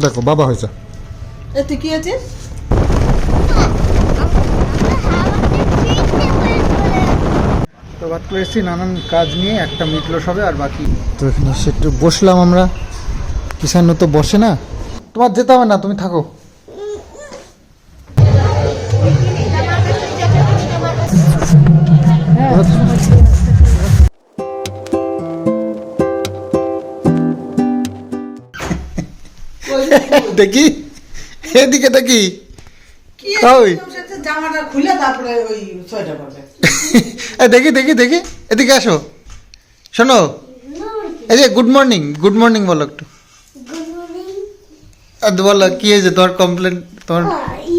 দেখো বাবা হয়েছে। এতে কি আছে? তো বাদ করে এসেছি নানান কাজ নিয়ে, একটা মিটলো সবে আর বাকি। তো এখানে একটু বসলাম আমরা, কিষানু তো বসে না। তোমার যেতে হবে না, তুমি থাকো। দেখি এদিকে দেখি কি ওই জামাটা খুলে তারপরে ওই সোয়েটার পরবে। দেখি দেখি দেখি এদিকে আসো, শোনো এই যে গুড মর্নিং বলো একটু। বলো কি হয়েছে তোমার কমপ্লেন? তোমার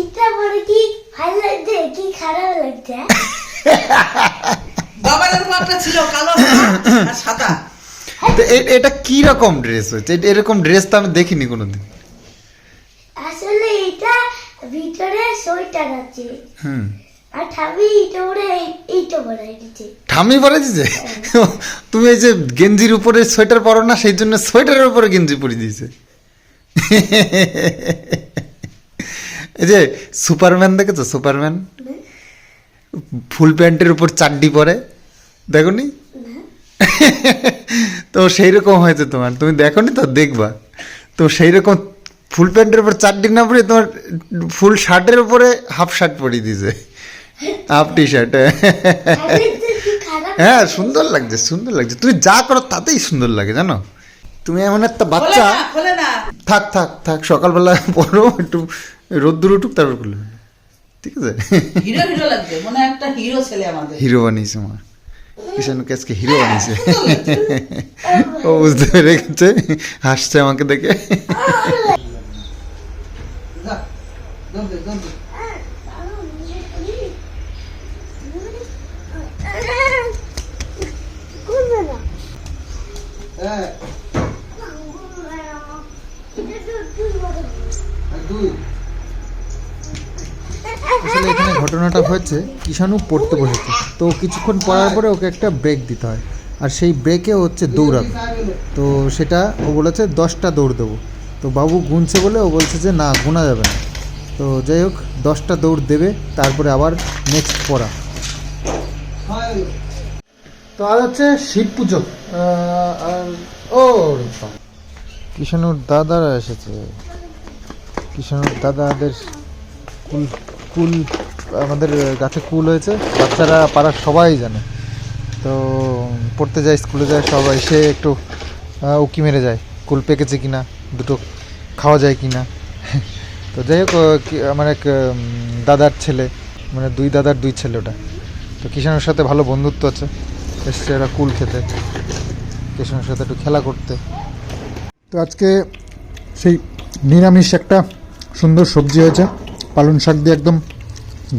এটা বলে কি ভালো লাগছে কি খারাপ লাগছে? বাবার একটা ছিল কালো আর সাদা। তো এটা কি রকম ড্রেস হয়েছে? এরকম ড্রেস তো আমি দেখিনি কোনোদিন। আসলে এটা ভিতরে সোয়েটার আছে। হুম, আর ঠামি এটা পরে এইটা পরাই দিচ্ছে। ঠামি পরে দিছে? তুমি এই যে গেঞ্জির উপরে সোয়েটার পরো না, সেই জন্য সোয়েটারের উপরে গেঞ্জি পরে দিয়েছে। এই যে সুপারম্যান দেখেছো? সুপারম্যান ফুল প্যান্টের উপর চাড্ডি পরে, দেখো নি? তো সেই রকম হয়েছে তোমার, তুমি দেখো নি তো, দেখবা তো সেই রকম ফুল প্যান্টের উপর চাড্ডি না পরে তোমার ফুল শার্টের উপরে হাফ শার্ট পরিয়ে দিয়েছে, হাফ টি শার্ট। হ্যাঁ সুন্দর লাগছে, সুন্দর লাগছে। তুমি যা করো তাতেই সুন্দর লাগে, জানো? তুমি এমন একটা বাচ্চা। খোলে না। থাক থাক থাক, সকালবেলা পড়ো, একটু রোদ্দুর উঠুক তারপর করলে, ঠিক আছে? হিরো হিরো লাগছে, মনে একটা হিরো ছেলে আমাদের। হিরো বানিয়েছে আমার কিষানুকে, আজকে হিরো বানিয়েছে। ও বুঝতে পেরে গেছে, হাসছে আমাকে দেখে। যা, জলদি জলদি। হ্যাঁ, আসলে এখানে ঘটনাটা হয়েছে, কিষানু পড়তে বসেছে, তো কিছুক্ষণ পড়ার পরে ওকে একটা ব্রেক দিতে হয়, আর সেই ব্রেকে হচ্ছে দৌড়াবে। তো সেটা ও বলেছে 10টা দৌড় দেবো। তো বাবু গুনছে বলে ও বলছে যে না, গোনা যাবে না। তো যাই হোক 10টা দৌড় দেবে, তারপরে আবার নেক্সট পড়া। তো আজ হচ্ছে শিব পুজো। ও কিষানুর দাদারা এসেছে, কিষানুর দাদাদের কুল কুল আমাদের গাছে কুল হয়েছে, বাচ্চারা পাড়ার সবাই জানে। তো পড়তে যায়, স্কুলে যায়, সবাই এসে একটু উকি মেরে যায় কুল পেকেছে কিনা, দুটো খাওয়া যায় কিনা। তো যাই হোক আমার এক দাদার ছেলে, মানে 2 দাদার 2 ছেলে ওটা। তো কিষানুর সাথে ভালো বন্ধুত্ব আছে, এসছে ওরা কুল খেতে, কিষানুর সাথে একটু খেলা করতে। তো আজকে সেই নিরামিষ একটা সুন্দর সবজি হয়েছে, পালং শাক দিয়ে একদম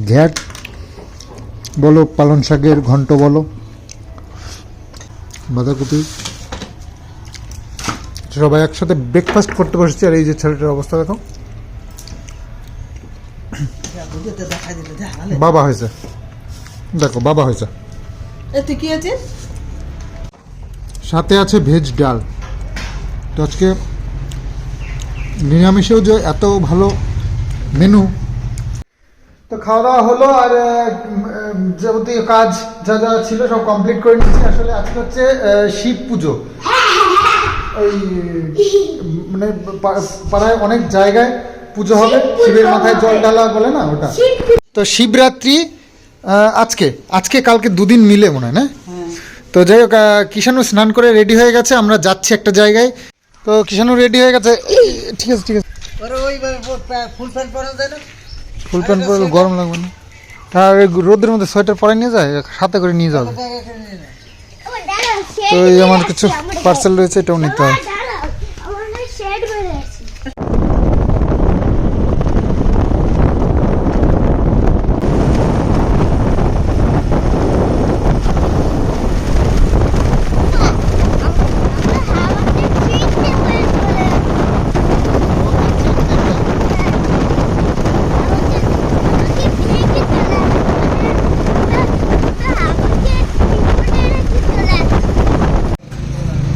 ঘ্যাট বলো, পালং শাকের ঘন্ট বলো, বাঁধাকপি, সবাই একসাথে ব্রেকফাস্ট করতে বসেছি। আর এই যে ছেলেটার অবস্থা দেখো, বাবা হয়েছে, দেখো বাবা হয়েছে। এতে কি আছে? সাথে আছে ভেজ ডাল। তো আজকে নিরামিষেও যে এত ভালো মেনু। তো খাওয়া দাওয়া হলো, আর যাবতীয় কাজ যা যা ছিল সব কমপ্লিট করে নিয়েছি। আসলে আজকে হচ্ছে শিব পুজো। ওই মানে পাড়ায় অনেক জায়গায় পুজো হবে, শিবের মাথায় জল ঢালা বলে না ওটা। তো শিবরাত্রি আজকে আজকে কালকে 2 দিন মিলে মনে হয় না। তো যাই হোক কিষানু স্নান করে রেডি হয়ে গেছে, আমরা যাচ্ছি একটা জায়গায়। তো কিষানু রেডি হয়ে গেছে, ঠিক আছে ঠিক আছে। ফুল প্যান্ট পরা যায় না? ফুল প্যান্ট পরে গরম লাগবে না? আর রোদের মধ্যে সোয়েটার পরে নিয়ে যায়, সাথে করে নিয়ে যাবে। তো এই আমার কিছু পার্সেল রয়েছে, এটাও নিতে হবে।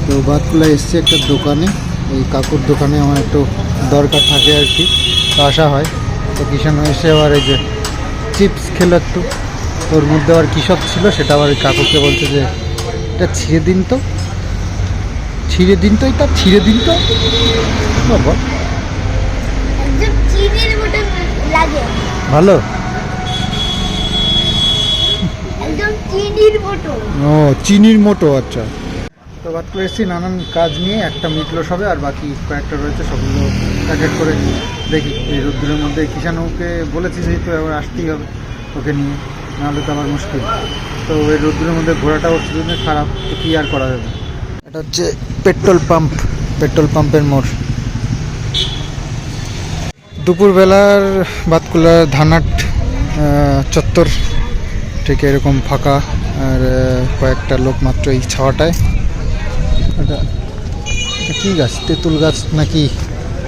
তো বাদকুলা এসছে একটা দোকানে, এই কাকুর দোকানে আমার একটু দরকার থাকে আর কি, তো আসা হয়। তো কিষানু এসে আবার এই যে চিপস খেলো একটু, তোর মধ্যে আবার কী সব ছিল সেটা আবার ওই কাকুকে বলছে যে এটা ছিঁড়ে দিন তো, ছিঁড়ে দিন তো, এটা ছিঁড়ে দিন তো বাবা। একদম চিনির মতো লাগে, ভালো, একদম চিনির মতো। ও চিনির মতো, আচ্ছা। তো বাদ করে এসেছি নানান কাজ নিয়ে, একটা মিটলো সবে, আর বাকি কয়েকটা রয়েছে, সবগুলো এক এক করে দেখি। এই রোদ্দুরের মধ্যে কিষানুকে বলেছি যেহেতু এবার আসতেই হবে ওকে নিয়ে, নাহলে তো আমার মুশকিল। তো এই রোদ্দুরের মধ্যে ঘোরাটা ওর জন্য খারাপ, তো কী আর করা যাবে। এটা হচ্ছে পেট্রোল পাম্প, পেট্রোল পাম্পের মোড়। দুপুরবেলার বাতকুলার ধানহাট চত্বর ঠিক এরকম ফাঁকা, আর কয়েকটা লোক মাত্র এই ছাওয়াটায়। এটা এটা কী গাছ, তেঁতুল গাছ নাকি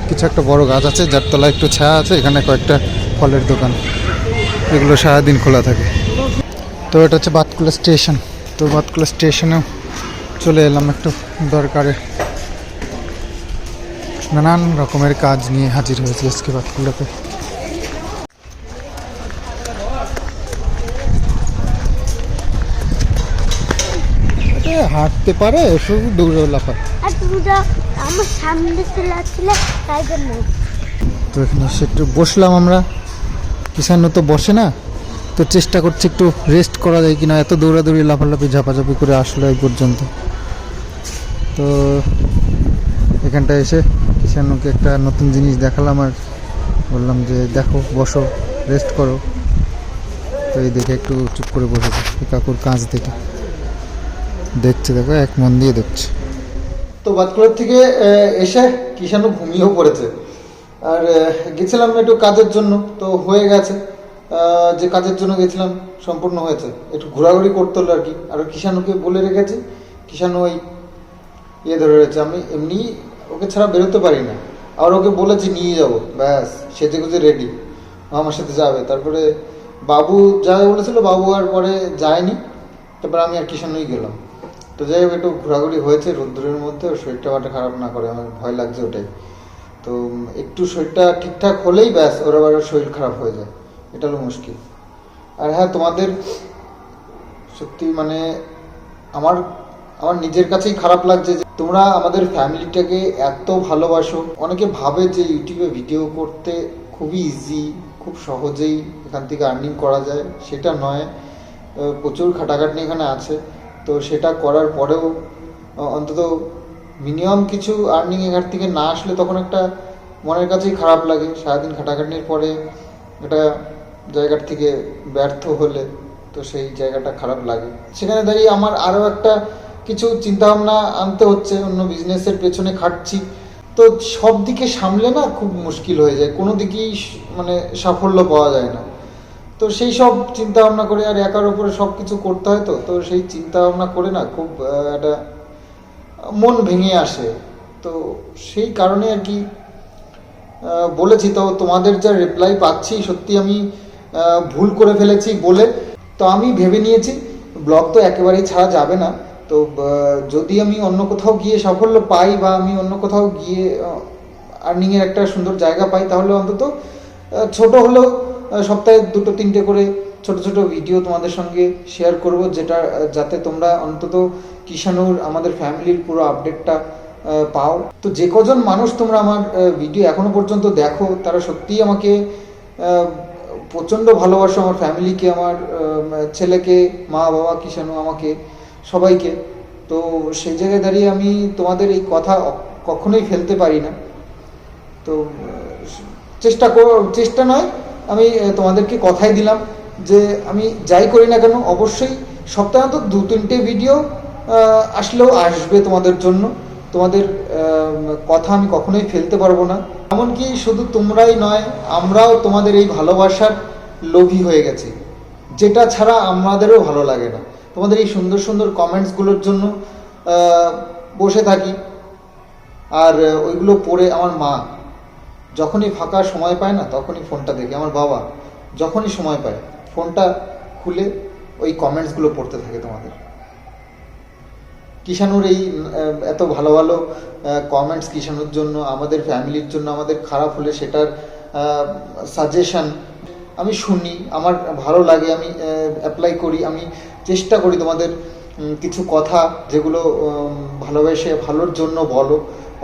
কিছু একটা বড় গাছ আছে যার তলায় একটু ছায়া আছে, এখানে কয়েকটা ফলের দোকান, এগুলো সারাদিন খোলা থাকে। তো এটা হচ্ছে বাতকুলা স্টেশন। তো বাতকুলা স্টেশনেও চলে এলাম একটু দরকারে, নানান রকমের কাজ নিয়ে হাজির হয়েছি আজকে বাতকুলাতে। হাঁটতে পারে, শুধু দৌড়ে লাফায়। আর তুমি তো আমার সামনে চলে আসছিলে, তাই জন্য। তো এখানে এসে একটু বসলাম আমরা, কিষানু তো বসে না, তো চেষ্টা করছি একটু রেস্ট করা যায় কিনা, এত দৌড়াদৌড়ি লাফালাফি ঝাপাঝাপি করে আসলো এই পর্যন্ত। তো এখানটায় এসে কিষানুকে একটা নতুন জিনিস দেখালাম আর বললাম যে দেখো, বসো, রেস্ট করো। তো এই দেখে একটু চুপ করে বসেছে, কাকুর কাজ দেখে দেখছে, দেখো এক মন দিয়ে দেখছে। তো বাতকুলার থেকে এসে কিষানু ঘুমিয়েও পড়েছে, আর গেছিলাম একটু কাজের জন্য, তো হয়ে গেছে, যে কাজের জন্য গেছিলাম সম্পূর্ণ হয়েছে। একটু ঘোরাঘুরি করতে হলো আর কি। আর কিষানুকে বলে রেখেছি, কিষানু ওই ধরে রয়েছে, আমি এমনি ওকে ছাড়া বেরোতে পারি না। আর ওকে বলেছি নিয়ে যাবো, ব্যাস সেজে গুজে রেডি, আমার সাথে যাবে। তারপরে বাবু যাবে বলেছিল, বাবু আর পরে যায়নি, তারপরে আমি আর কিষানুই গেলাম। তো যাই হোক, একটু ঘোরাঘুরি হয়েছে রোদ্দুরের মধ্যে, শরীরটা বাটা খারাপ না করে, আমার ভয় লাগছে ওটাই। তো একটু শরীরটা ঠিকঠাক হলেই ব্যাস ওর আবার শরীর খারাপ হয়ে যায়, এটা হলো মুশকিল। আর হ্যাঁ, তোমাদের সত্যি মানে আমার নিজের কাছেই খারাপ লাগছে যে তোমরা আমাদের ফ্যামিলিটাকে এত ভালোবাসো। অনেকে ভাবে যে ইউটিউবে ভিডিও করতে খুবই ইজি, খুব সহজেই এখান থেকে আর্নিং করা যায়, সেটা নয়। প্রচুর খাটাখাটনি এখানে আছে। তো সেটা করার পরেও অন্তত মিনিমাম কিছু আর্নিং এখান থেকে না আসলে তখন একটা মনের কাছেই খারাপ লাগে। সারাদিন খাটাখাটনির পরে একটা জায়গার থেকে ব্যর্থ হলে তো সেই জায়গাটা খারাপ লাগে। সেখানে দাঁড়িয়ে আমার আরও একটা কিছু চিন্তাভাবনা আনতে হচ্ছে, অন্য বিজনেসের পেছনে খাটছি। তো সব দিকে সামলে না খুব মুশকিল হয়ে যায়, কোনো দিকেই মানে সাফল্য পাওয়া যায় না। তো সেই সব চিন্তা ভাবনা করে, আর একার উপরে সব কিছু করতে হয়, তো সেই চিন্তা ভাবনা করে না খুব একটা মন ভেঙে আসে। তো সেই কারণে আর কি বলেছি। তো তোমাদের যা রিপ্লাই পাচ্ছি, সত্যি আমি ভুল করে ফেলেছি বলে তো আমি ভেবে নিয়েছি ব্লগ তো একেবারেই ছাড়া যাবে না। তো যদি আমি অন্য কোথাও গিয়ে সাফল্য পাই, বা আমি অন্য কোথাও গিয়ে আর্নিংয়ের একটা সুন্দর জায়গা পাই, তাহলে অন্তত ছোট হলেও সপ্তাহে 2-3টে করে ছোট ছোট ভিডিও তোমাদের সঙ্গে শেয়ার করব, যেটা যাতে তোমরা অন্তত কিষানুর, আমাদের ফ্যামিলির পুরো আপডেটটা পাও। তো যে কজন মানুষ তোমরা আমার ভিডিও এখনো পর্যন্ত দেখো, তারা সত্যিই আমাকে প্রচণ্ড ভালোবাসো, আমার ফ্যামিলিকে, আমার ছেলেকে, মা বাবা, কিষানু, আমাকে, সবাইকে। তো সেই জায়গায় দাঁড়িয়ে আমি তোমাদের এই কথা কখনোই ফেলতে পারি না। তো চেষ্টা নয়, আমি তোমাদেরকে কথাই দিলাম যে আমি যাই করি না কেন, অবশ্যই সপ্তাহে অন্তত 2-3টে ভিডিও আসলেও আসবে তোমাদের জন্য। তোমাদের কথা আমি কখনোই ফেলতে পারবো না। এমনকি শুধু তোমরাই নয়, আমরাও তোমাদের এই ভালোবাসার লোভী হয়ে গেছি, যেটা ছাড়া আমাদেরও ভালো লাগে না। তোমাদের এই সুন্দর সুন্দর কমেন্টসগুলোর জন্য বসে থাকি, আর ওইগুলো পড়ে আমার মা যখনই ফাঁকা সময় পায় না, তখনই ফোনটা দেখে, আমার বাবা যখনই সময় পায় ফোনটা খুলে ওই কমেন্টসগুলো পড়তে থাকে তোমাদের। কিষাণুর এই এত ভালো ভালো কমেন্টস কিষাণুর জন্য, আমাদের ফ্যামিলির জন্য, আমাদের খারাপ হলে সেটার সাজেশন আমি শুনি, আমার ভালো লাগে, আমি অ্যাপ্লাই করি, আমি চেষ্টা করি তোমাদের কিছু কথা যেগুলো ভালোবেসে ভালোর জন্য বলো,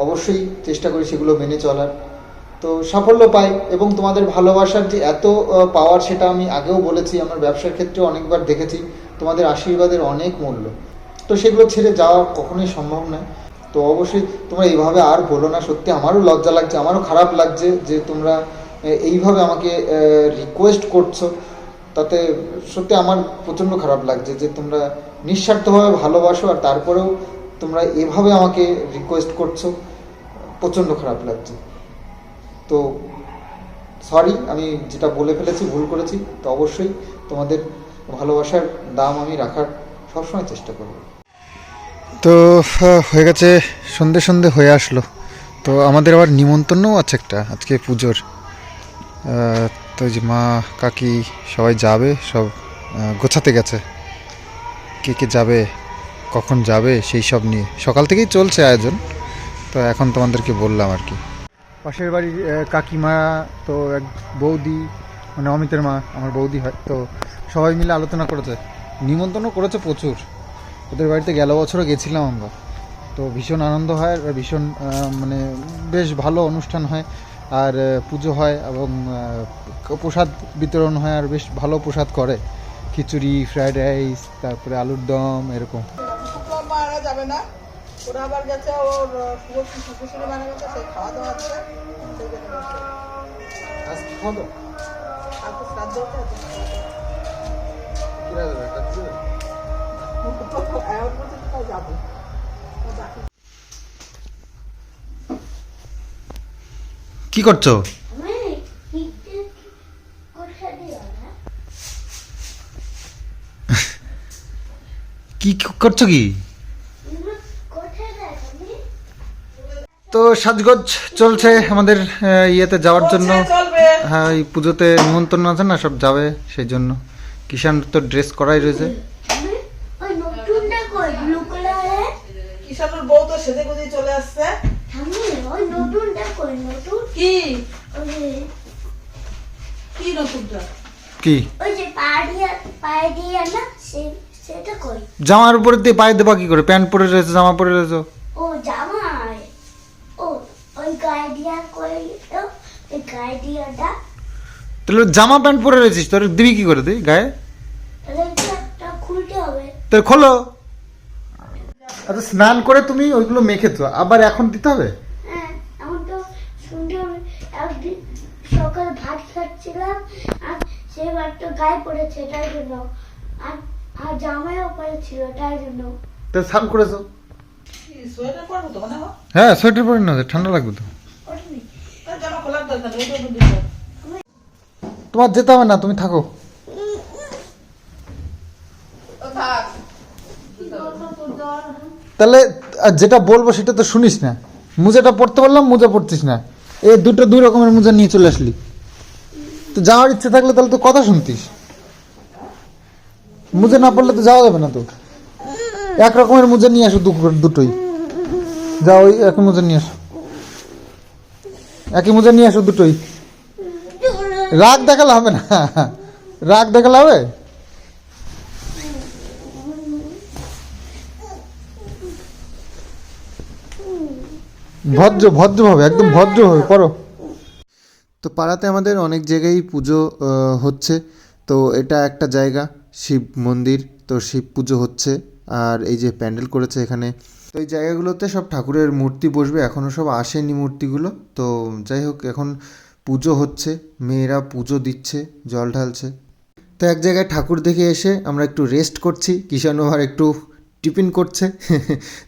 অবশ্যই চেষ্টা করি সেগুলো মেনে চলার। তো সাফল্য পাই, এবং তোমাদের ভালোবাসার যে এত পাওয়ার সেটা আমি আগেও বলেছি, আমার ব্যবসার ক্ষেত্রে অনেকবার দেখেছি তোমাদের আশীর্বাদের অনেক মূল্য। তো সেগুলো ছেড়ে যাওয়া কখনোই সম্ভব নয়। তো অবশ্যই তোমরা এইভাবে আর বলো না, সত্যি আমারও লজ্জা লাগছে, আমারও খারাপ লাগছে যে তোমরা এইভাবে আমাকে রিকোয়েস্ট করছো, তাতে সত্যি আমার প্রচণ্ড খারাপ লাগছে যে তোমরা নিঃস্বার্থভাবে ভালোবাসো আর তারপরেও তোমরা এভাবে আমাকে রিকোয়েস্ট করছো, প্রচণ্ড খারাপ লাগছে। তো সরি, আমি যেটা বলে ফেলেছি ভুল করেছি। তো অবশ্যই তোমাদের ভালোবাসার দাম আমি রাখার সবসময় চেষ্টা করব। তো হয়ে গেছে, সন্ধে সন্ধে হয়ে আসলো। তো আমাদের আবার নিমন্ত্রণও আছে একটা আজকে পুজোর। তো যে মা কাকি সবাই যাবে, সব গোছাতে গেছে, কে কে যাবে কখন যাবে সেই সব নিয়ে সকাল থেকেই চলছে আয়োজন। তো এখন তোমাদেরকে বললাম আর কি। পাশের বাড়ির কাকিমা, তো এক বৌদি, মানে অমিতের মা আমার বৌদি হয়, তো সবাই মিলে আলোচনা করেছে, নিমন্ত্রণও করেছে প্রচুর। ওদের বাড়িতে গেল বছরও গেছিলাম আমরা। তো ভীষণ আনন্দ হয় আর ভীষণ মানে বেশ ভালো অনুষ্ঠান হয়, আর পুজো হয় এবং প্রসাদ বিতরণ হয়, আর বেশ ভালো প্রসাদ করে, খিচুড়ি, ফ্রাইড রাইস, তারপরে আলুর দম, এরকম। মারা যাবে না, ওরা আবার গেছে ওর শ্বশুরে মারা গেছে, সেই খাওয়া দাওয়া আছে, সেই জন্য গেছে। আর তো শ্রাদ্ধ হতে আছে। এখন পর্যন্ত তাও যাবো। কি করছো? আমি হিটে কোথা দিও না কি করছো কি? কোথা দেয় তুমি তো সাজগোজ চলছে আমাদের ইয়েতে যাওয়ার জন্য। চলবে। হ্যাঁ, এই পুজোতে নিমন্ত্রণ আছে না, সব যাবে, সেই জন্য কিষাণ তো ড্রেস করাই রয়েছে। আমি ওই নতুনটা কই ব্লু কালারে কিষানুর বউ তো সেজে গুজে চলে আসছে। আমি ওই নতুনটা কই নতুন কি ওই কি নতুনটা? কি ওই যে পায়ে দিয়ে না সেটা কই জামার উপরে দিয়ে পায়ে দেবা কি করে? প্যান্ট পরে রয়েছে, জামা পরে রয়েছে। ও জামাই ও ওই গায়ে দিয়া কই তো ওই গায়ে দিয়াটা তাহলে জামা প্যান্ট পরে রয়েছিস, তোর দিবি কি করে তুই গায়ে? তাহলে একটা খুলতে হবে তোর খোলো। আচ্ছা, স্নান করে তুমি ওইগুলো মেখেছো, আবার এখন দিতে হবে? হ্যাঁ এখন তো সুন্দর একদিন সকালে ভাত খাচ্ছিলাম আর সেই ভাতটা গায়ে পড়েছে তাই জন্য আর আর জামাইও পড়েছিল তাই জন্য তো স্নান করেছো? কি সোয়েটার পরবো তো মনে হয়? হ্যাঁ, সোয়েটার পরে না, ঠান্ডা লাগবে তো। ওঠেনি তার জামা খোলার দরকার নেই, ওইটা বুঝতে হবে। তোমার যেতে হবে না, তুমি থাকো। ও থাক। তাহলে যেটা বলবো সেটা তো শুনিস না। মোজাটা পড়তে বললাম, মোজা পড়তিস না, এই দুই রকমের মোজা নিয়ে চলে আসলি। তো যাওয়ার ইচ্ছে থাকলে তাহলে তো কথা শুনতিস। মোজা না পড়লে তো যাওয়া যাবে না। তো এক রকমের মোজা নিয়ে আসো, দুটোই যাও, ওই একই মোজা নিয়ে আসো, একই মোজা নিয়ে আসো দুটোই। রাগ দেখালে হবে না, রাগ দেখালে হবে? ভদ্রভাবে, একদম ভদ্রভাবে করো। তো পাড়াতে আমাদের অনেক জায়গায় পুজো হচ্ছে। তো এটা একটা জায়গা, শিব মন্দির, তো শিব পুজো হচ্ছে। আর এই যে প্যান্ডেল করেছে এখানে, তো এই জায়গাগুলোতে সব ঠাকুরের মূর্তি বসবে, এখনও সব আসেনি মূর্তিগুলো। তো যাই হোক, এখন পুজো হচ্ছে, মেয়েরা পুজো দিচ্ছে, জল ঢালছে। তো এক জায়গায় ঠাকুর দেখে এসে আমরা একটু রেস্ট করছি, কিষাণু আর একটু টিফিন করছে।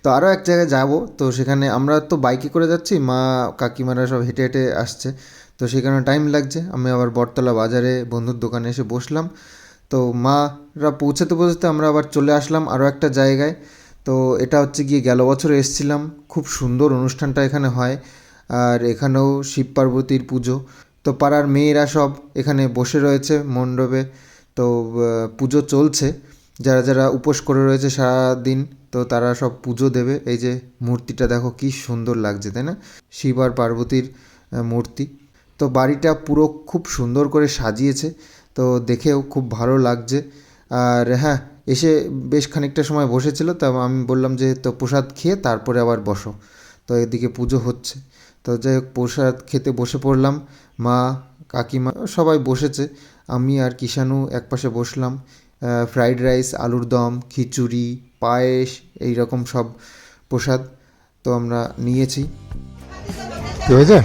তো আরও এক জায়গায় যাব, তো সেখানে আমরা তো বাইকে করে যাচ্ছি, মা কাকিমারা সব হেঁটে হেঁটে আসছে, তো সেখানে টাইম লাগছে। আমি আবার বটতলা বাজারে বন্ধুর দোকানে এসে বসলাম। তো মারা পৌঁছাতে আমরা আবার চলে আসলাম আরও একটা জায়গায়। তো এটা হচ্ছে গিয়ে গেল বছর এসেছিলাম, খুব সুন্দর অনুষ্ঠানটা এখানে হয়, আর এখানেও শিব পার্বতীর পুজো। তো পাড়ার মেয়েরা সব এখানে বসে রয়েছে মণ্ডপে, তো পুজো চলছে। যারা যারা উপোস করে রয়েছে সারাদিন, তো তারা সব পুজো দেবে। এই যে মূর্তিটা দেখো কি সুন্দর লাগছে, তাই না? শিব আর পার্বতীর মূর্তি। তো বাড়িটা পুরো খুব সুন্দর করে সাজিয়েছে, তো দেখেও খুব ভালো লাগছে। আর হ্যাঁ, এসে বেশ খানিকটা সময় বসেছিল, তা আমি বললাম যে তো প্রসাদ খেয়ে তারপরে আবার বসো। তো এদিকে পুজো হচ্ছে, তো যাই হোক প্রসাদ খেতে বসে পড়লাম। মা, কাকিমা সবাই বসেছে, আমি আর কিষাণু একপাশে বসলাম। ফ্রাইড রাইস, আলুর দম, খিচুড়ি, পায়েস, এই রকম সব প্রসাদ তো আমরা নিয়েছি। কি হয়েছে?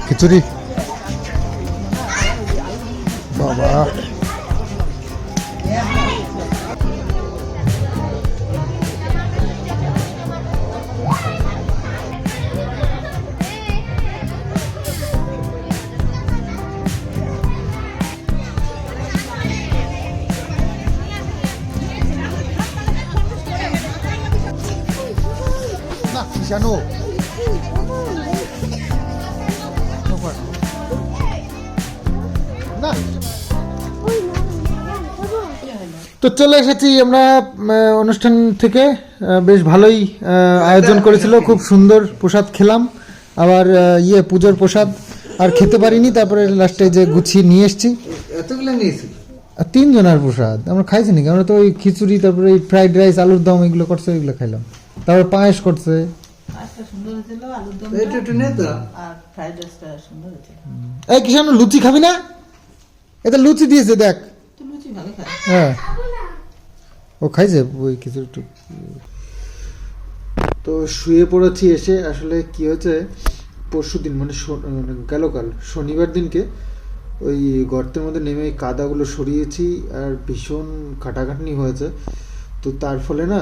খিচুড়ি বাবা, না কিষাণু না। তো চলে এসেছি আমরা অনুষ্ঠান থেকে। বেশ ভালোই আয়োজন করেছিল, খুব সুন্দর প্রসাদ খেলাম। আবার পুজোর প্রসাদ আর খেতে পারিনি, তারপরে লাস্টে যে গুছিয়ে নিয়ে এসেছি। এতগুলো নিয়েছিল? 3 জনের প্রসাদ আমরা খাইছি নাকি? আমরা তো ওই খিচুড়ি, তারপরে এই ফ্রাইড রাইস, আলুর দম এগুলো করছে, এগুলো খাইলাম। তারপর পায়েস করছে। আজটা সুন্দর হয়েছিল, আলুর দম একটু একটু নে তো। আর ফ্রাইড রাইসটা সুন্দর হয়েছিল। এই কিষাণু, লুচি খাবি না? এটা লুচি দিয়েছে দেখ। তো লুচি ভালো খায়। হ্যাঁ, ও খাইছে ওই কিছু একটু। তো শুয়ে পড়েছি এসে। আসলে কি হয়েছে, পরশু দিন মানে গেল কাল শনিবার দিনকে ওই গর্তের মধ্যে নেমে এই কাদাগুলো সরিয়েছি, আর ভীষণ খাটাখাটনি হয়েছে। তো তার ফলে না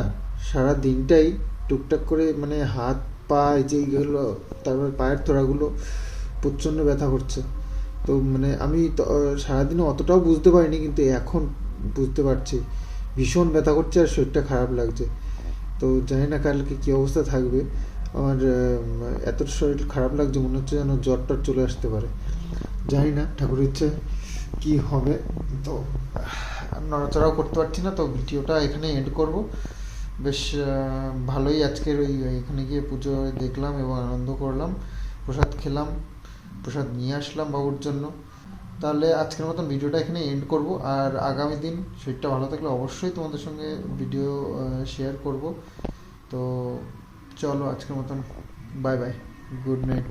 সারা দিনটাই টুকটাক করে মানে হাত পা এই যে এইগুলো, তারপরে পায়ের তোড়াগুলো প্রচণ্ড ব্যথা করছে। তো মানে আমি সারাদিনে অতটাও বুঝতে পারিনি, কিন্তু এখন বুঝতে পারছি ভীষণ ব্যথা করছে আর শরীরটা খারাপ লাগছে। তো জানি না কালকে কী অবস্থা থাকবে আমার। এত শরীর খারাপ লাগছে, মনে হচ্ছে যেন জ্বর টর চলে আসতে পারে। জানি না ঠাকুরের ইচ্ছে কী হবে। তো নড়াচড়াও করতে পারছি না। তো ভিডিওটা এখানে এন্ড করব। বেশ ভালোই আজকের ওই এখানে গিয়ে পুজো দেখলাম এবং আনন্দ করলাম, প্রসাদ খেলাম, প্রসাদ নিয়ে আসলাম বাবুর জন্য। তাহলে আজকের মতন ভিডিওটা এখানে এন্ড করব। আর আগামী দিন শরীরটা ভালো থাকলে অবশ্যই তোমাদের সঙ্গে ভিডিও শেয়ার করব। তো চলো আজকের মতন বাই বাই, গুড নাইট।